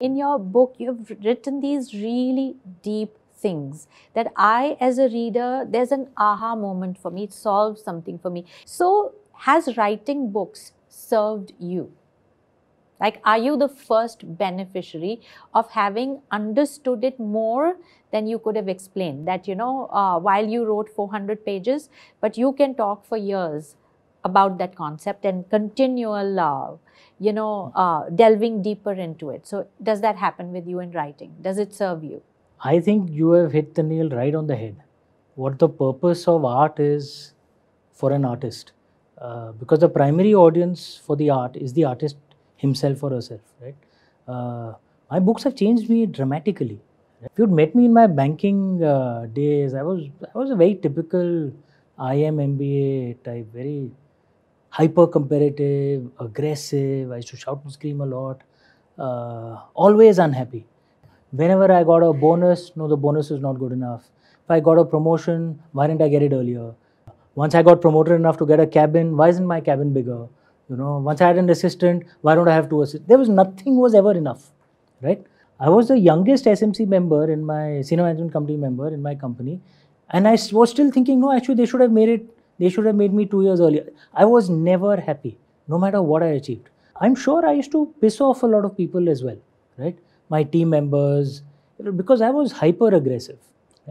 In your book, you've written these really deep things that I, as a reader, there's an aha moment for me. It solves something for me. So, has writing books served you? Like, are you the first beneficiary of having understood it more than you could have explained? That, while you wrote 400 pages, but you can talk for years about that concept and continual, delving deeper into it. So, does that happen with you in writing? Does it serve you? I think you have hit the nail right on the head. What the purpose of art is for an artist. Because the primary audience for the art is the artist himself or herself, right? My books have changed me dramatically. If you'd met me in my banking days, I was a very typical IM MBA type, very hyper competitive, aggressive. I used to shout and scream a lot, always unhappy. Whenever I got a bonus, no, the bonus is not good enough. If I got a promotion, why didn't I get it earlier? Once I got promoted enough to get a cabin, why isn't my cabin bigger? Once I had an assistant, why don't I have two assistants? There was nothing was ever enough, right? I was the youngest SMC member in my senior management company member in my company, and I was still thinking, no, actually they should have made it. They should have made me 2 years earlier. I was never happy, no matter what I achieved. I'm sure I used to piss off a lot of people as well, right? My team members, because I was hyper aggressive.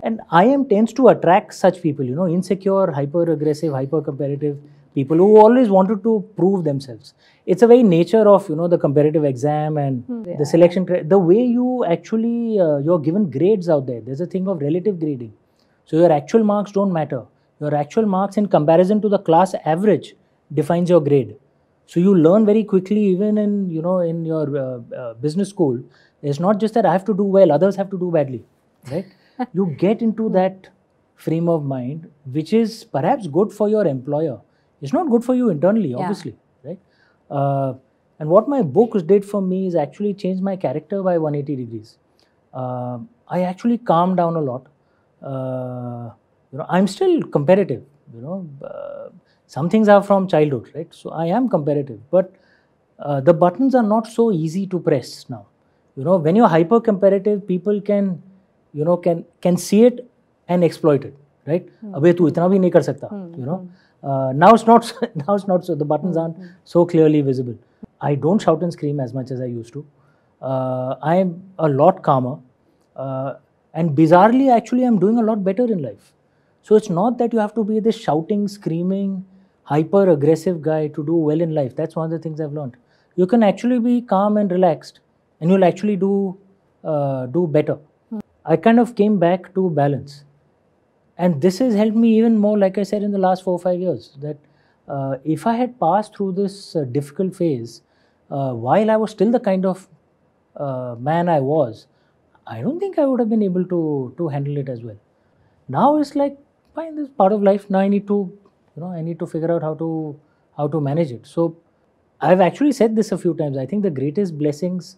And IM tends to attract such people, insecure, hyper aggressive, hyper competitive people who always wanted to prove themselves. It's a very nature of, the competitive exam and the selection, the way you actually, you're given grades out there. There's a thing of relative grading. So your actual marks don't matter. Your actual marks in comparison to the class average defines your grade. So you learn very quickly, even in, in your business school. It's not just that I have to do well, others have to do badly, right? You get into that frame of mind, which is perhaps good for your employer. It's not good for you internally, obviously, right? And what my books did for me is actually change my character by 180 degrees. I actually calmed down a lot. I'm still competitive. Some things are from childhood, right? So I am competitive, but the buttons are not so easy to press now. When you're hyper competitive, people can see it and exploit it, right? Abhe tu itna bhi nahi kar sakta, now it's not so, the buttons aren't so clearly visible. I don't shout and scream as much as I used to. I'm a lot calmer, and bizarrely actually I'm doing a lot better in life. So it's not that you have to be this shouting, screaming, hyper aggressive guy to do well in life. That's one of the things I've learned. You can actually be calm and relaxed, and you'll actually do better. I kind of came back to balance, and this has helped me even more, like I said, in the last 4 or 5 years, that if I had passed through this difficult phase while I was still the kind of man I was, I don't think I would have been able to handle it as well. Now it's like, fine, this is part of life. Now I need to figure out how to manage it. So I've actually said this a few times. I think the greatest blessings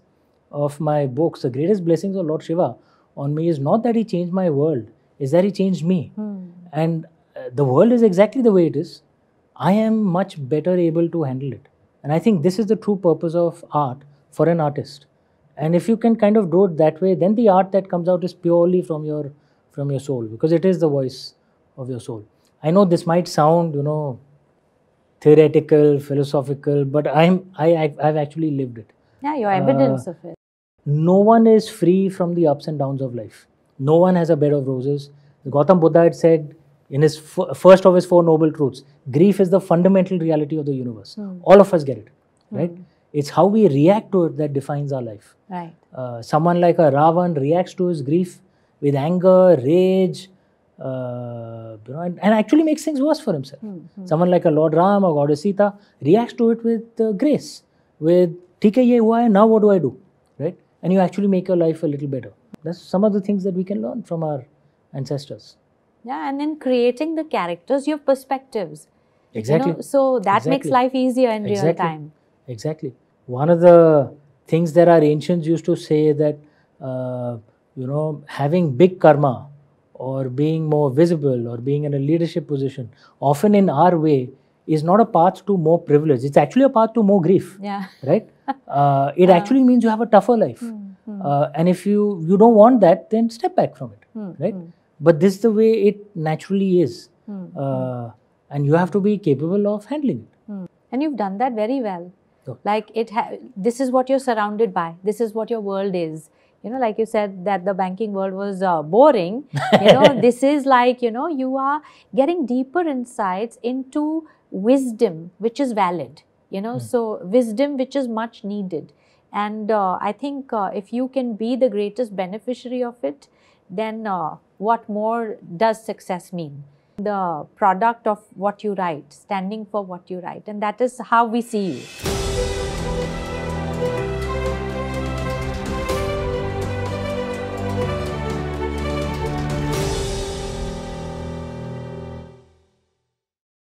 of my books, the greatest blessings of Lord Shiva on me is not that he changed my world, is that he changed me. And the world is exactly the way it is. I am much better able to handle it. And I think this is the true purpose of art for an artist. And if you can kind of do it that way, then the art that comes out is purely from your soul, because it is the voice of your soul. I know this might sound, theoretical, philosophical, but I've actually lived it. Yeah, your evidence of it. No one is free from the ups and downs of life. No one has a bed of roses. Gautam Buddha had said in his first of his 4 noble truths, grief is the fundamental reality of the universe. All of us get it, right? It's how we react to it that defines our life. Right. Someone like a Ravan reacts to his grief with anger, rage, and actually makes things worse for himself. Someone like a Lord Ram or Goddess Sita reacts to it with grace, with "theek hai, ye hua hai, now what do I do?" Right? And you actually make your life a little better. That's some of the things that we can learn from our ancestors. Yeah, and in creating the characters, you have perspectives. Exactly. So that makes life easier in real time. Exactly. One of the things that our ancients used to say that, having big karma or being more visible or being in a leadership position, often in our way, is not a path to more privilege. It's actually a path to more grief. Yeah. Right? It actually means you have a tougher life. And if you don't want that, then step back from it. Right? But this is the way it naturally is. And you have to be capable of handling it. And you've done that very well. Oh. Like this is what you're surrounded by. This is what your world is. You know, like you said that the banking world was boring. You know, this is like, you know, you are getting deeper insights into wisdom, which is valid. You know, so wisdom which is much needed. And I think if you can be the greatest beneficiary of it, then what more does success mean? The product of what you write, standing for what you write. And that is how we see you.